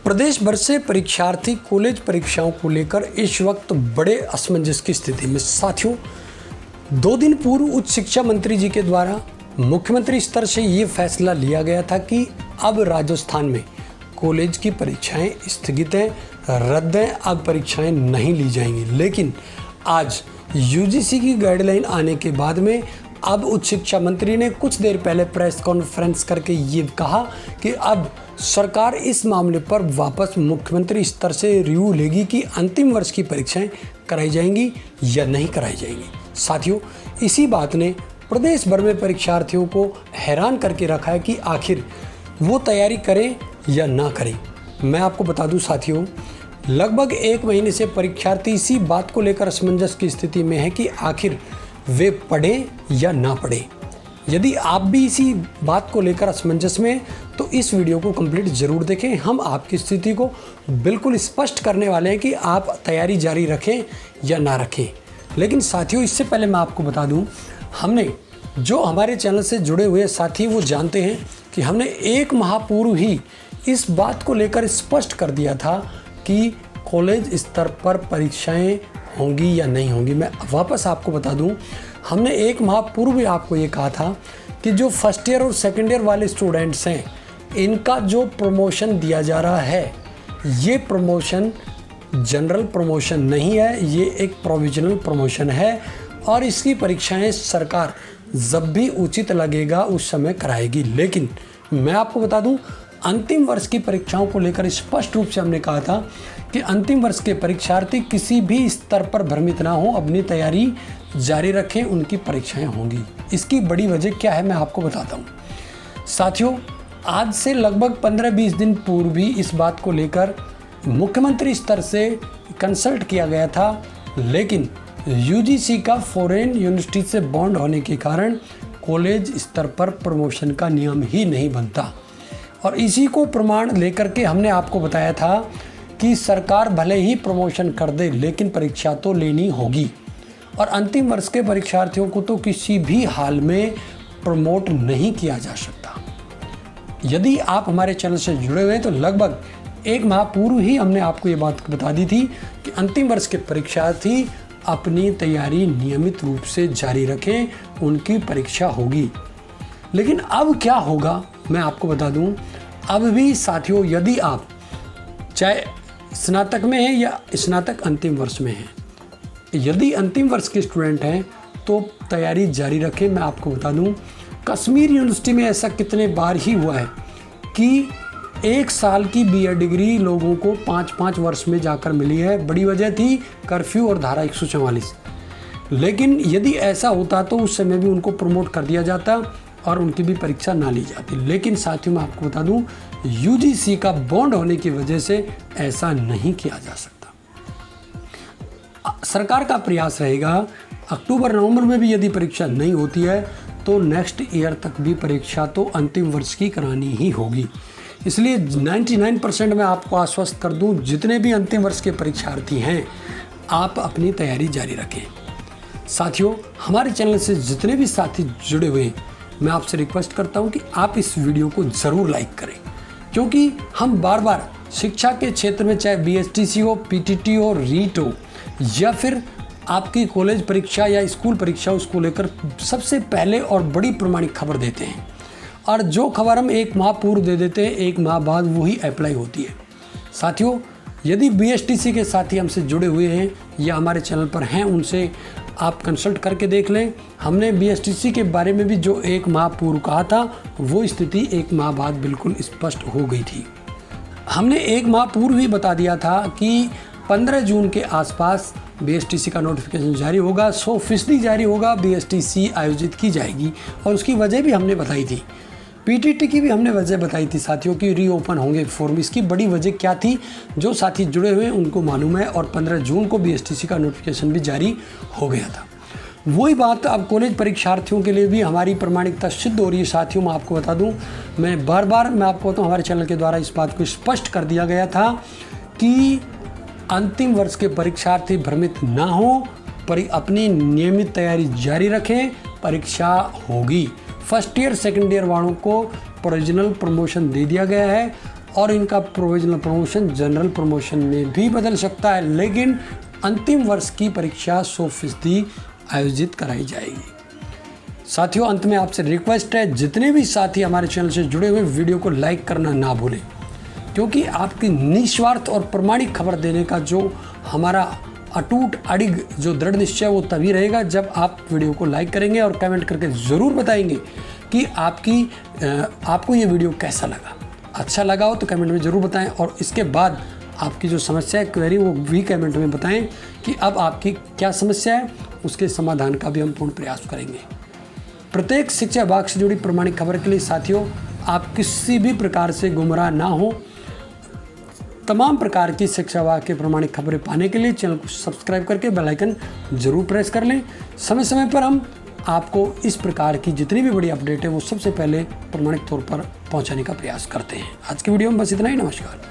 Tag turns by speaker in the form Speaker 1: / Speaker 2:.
Speaker 1: प्रदेश भर से परीक्षार्थी कॉलेज परीक्षाओं को लेकर इस वक्त बड़े असमंजस की स्थिति में। साथियों, 2 दिन पूर्व उच्च शिक्षा मंत्री जी के द्वारा मुख्यमंत्री स्तर से ये फैसला लिया गया था कि अब राजस्थान में कॉलेज की परीक्षाएं स्थगित हैं, रद्द हैं, अब परीक्षाएं नहीं ली जाएंगी। लेकिन आज यूजीसी की गाइडलाइन आने के बाद में अब उच्च शिक्षा मंत्री ने कुछ देर पहले प्रेस कॉन्फ्रेंस करके ये कहा कि अब सरकार इस मामले पर वापस मुख्यमंत्री स्तर से रिव्यू लेगी कि अंतिम वर्ष की परीक्षाएं कराई जाएंगी या नहीं कराई जाएंगी। साथियों, इसी बात ने प्रदेश भर में परीक्षार्थियों को हैरान करके रखा है कि आखिर वो तैयारी करें या ना करें। मैं आपको बता दूं साथियों, लगभग 1 महीने से परीक्षार्थी इसी बात को लेकर असमंजस की स्थिति में है कि आखिर वे पढ़ें या ना पढ़ें। यदि आप भी इसी बात को लेकर असमंजस में हैं तो इस वीडियो को कंप्लीट ज़रूर देखें। हम आपकी स्थिति को बिल्कुल स्पष्ट करने वाले हैं कि आप तैयारी जारी रखें या ना रखें। लेकिन साथियों, इससे पहले मैं आपको बता दूं, हमने जो हमारे चैनल से जुड़े हुए साथी वो जानते हैं कि हमने 1 माह पूर्व ही इस बात को लेकर स्पष्ट कर दिया था कि कॉलेज स्तर पर परीक्षाएं होंगी या नहीं होंगी। मैं वापस आपको बता दूं, हमने 1 माह पूर्व ही आपको ये कहा था कि जो फर्स्ट ईयर और सेकेंड ईयर वाले स्टूडेंट्स हैं, इनका जो प्रमोशन दिया जा रहा है, ये प्रमोशन जनरल प्रमोशन नहीं है, ये एक प्रोविजनल प्रमोशन है और इसकी परीक्षाएं सरकार जब भी उचित लगेगा उस समय कराएगी। लेकिन मैं आपको बता दूं, अंतिम वर्ष की परीक्षाओं को लेकर स्पष्ट रूप से हमने कहा था कि अंतिम वर्ष के परीक्षार्थी किसी भी स्तर पर भ्रमित ना हो, अपनी तैयारी जारी रखें, उनकी परीक्षाएं होंगी। इसकी बड़ी वजह क्या है मैं आपको बताता हूं। साथियों, आज से लगभग 15-20 दिन पूर्व भी इस बात को लेकर मुख्यमंत्री स्तर से कंसल्ट किया गया था, लेकिन यूजीसी का फॉरेन यूनिवर्सिटी से बॉन्ड होने के कारण कॉलेज स्तर पर प्रमोशन का नियम ही नहीं बनता। और इसी को प्रमाण लेकर के हमने आपको बताया था कि सरकार भले ही प्रमोशन कर दे लेकिन परीक्षा तो लेनी होगी और अंतिम वर्ष के परीक्षार्थियों को तो किसी भी हाल में प्रमोट नहीं किया जा सकता। यदि आप हमारे चैनल से जुड़े हुए हैं तो लगभग 1 माह पूर्व ही हमने आपको ये बात बता दी थी कि अंतिम वर्ष के परीक्षार्थी अपनी तैयारी नियमित रूप से जारी रखें, उनकी परीक्षा होगी। लेकिन अब क्या होगा मैं आपको बता दूं, अब भी साथियों, यदि आप चाहे स्नातक में हैं या स्नातक अंतिम वर्ष में हैं, यदि अंतिम वर्ष के स्टूडेंट हैं तो तैयारी जारी रखें। मैं आपको बता दूं, कश्मीर यूनिवर्सिटी में ऐसा कितने बार ही हुआ है कि 1 साल की बीएड डिग्री लोगों को 5-5 वर्ष में जाकर मिली है। बड़ी वजह थी कर्फ्यू और धारा 144। लेकिन यदि ऐसा होता तो उस समय भी उनको प्रमोट कर दिया जाता और उनकी भी परीक्षा ना ली जाती। लेकिन साथियों, मैं आपको बता दूं, यूजीसी का बॉन्ड होने की वजह से ऐसा नहीं किया जा सकता। सरकार का प्रयास रहेगा अक्टूबर-नवंबर में भी यदि परीक्षा नहीं होती है तो नेक्स्ट ईयर तक भी परीक्षा तो अंतिम वर्ष की करानी ही होगी। इसलिए 99% मैं आपको आश्वस्त कर दूं, जितने भी अंतिम वर्ष के परीक्षार्थी हैं, आप अपनी तैयारी जारी रखें। साथियों, हमारे चैनल से जितने भी साथी जुड़े हुए हैं, मैं आपसे रिक्वेस्ट करता हूं कि आप इस वीडियो को ज़रूर लाइक करें, क्योंकि हम बार बार शिक्षा के क्षेत्र में चाहे बीएसटीसी हो, पीटीटी हो, रीट हो या फिर आपकी कॉलेज परीक्षा या स्कूल परीक्षा, उसको लेकर सबसे पहले और बड़ी प्रमाणिक खबर देते हैं। और जो खबर हम 1 माह पूर्व दे देते हैं, 1 माह बाद वही अप्लाई होती है। साथियों, यदि बीएसटीसी के साथी हमसे जुड़े हुए हैं या हमारे चैनल पर हैं, उनसे आप कंसल्ट करके देख लें। हमने बीएसटीसी के बारे में भी जो 1 माह पूर्व कहा था, वो स्थिति 1 माह बाद बिल्कुल स्पष्ट हो गई थी। हमने 1 माह पूर्व ही बता दिया था कि 15 जून के आसपास बीएसटीसी का नोटिफिकेशन जारी होगा, 100% जारी होगा, बीएसटीसी आयोजित की जाएगी और उसकी वजह भी हमने बताई थी। पीटीटी की भी हमने वजह बताई थी साथियों की रीओपन होंगे फॉर्म। इसकी बड़ी वजह क्या थी, जो साथी जुड़े हुए हैं उनको मालूम है। और 15 जून को बीएसटीसी का नोटिफिकेशन भी जारी हो गया था। वही बात अब कॉलेज परीक्षार्थियों के लिए भी हमारी प्रमाणिकता सिद्ध हो रही है। साथियों, मैं आपको बता दूं, मैं बार बार आपको तो हमारे चैनल के द्वारा इस बात को स्पष्ट कर दिया गया था कि अंतिम वर्ष के परीक्षार्थी भ्रमित ना हो, अपनी नियमित तैयारी जारी रखें, परीक्षा होगी। फर्स्ट ईयर सेकेंड ईयर वालों को प्रोविजनल प्रमोशन दे दिया गया है और इनका प्रोविजनल प्रमोशन जनरल प्रमोशन में भी बदल सकता है, लेकिन अंतिम वर्ष की परीक्षा 100% आयोजित कराई जाएगी। साथियों, अंत में आपसे रिक्वेस्ट है, जितने भी साथी हमारे चैनल से जुड़े हुए वीडियो को लाइक करना ना भूलें, क्योंकि आपकी निस्वार्थ और प्रमाणिक खबर देने का जो हमारा अटूट अडिग जो दृढ़ निश्चय वो तभी रहेगा जब आप वीडियो को लाइक करेंगे और कमेंट करके ज़रूर बताएंगे कि आपको ये वीडियो कैसा लगा। अच्छा लगा हो तो कमेंट में ज़रूर बताएं, और इसके बाद आपकी जो समस्या है, क्वेरी, वो भी कमेंट में बताएं कि अब आपकी क्या समस्या है, उसके समाधान का भी हम पूर्ण प्रयास करेंगे। प्रत्येक शिक्षा विभाग से जुड़ी प्रमाणिक खबर के लिए साथियों, आप किसी भी प्रकार से गुमराह ना हो। तमाम प्रकार की शिक्षा विभाग के प्रमाणिक खबरें पाने के लिए चैनल को सब्सक्राइब करके बेल आइकन जरूर प्रेस कर लें। समय समय पर हम आपको इस प्रकार की जितनी भी बड़ी अपडेट है वो सबसे पहले प्रमाणिक तौर पर पहुंचाने का प्रयास करते हैं। आज की वीडियो में बस इतना ही। नमस्कार।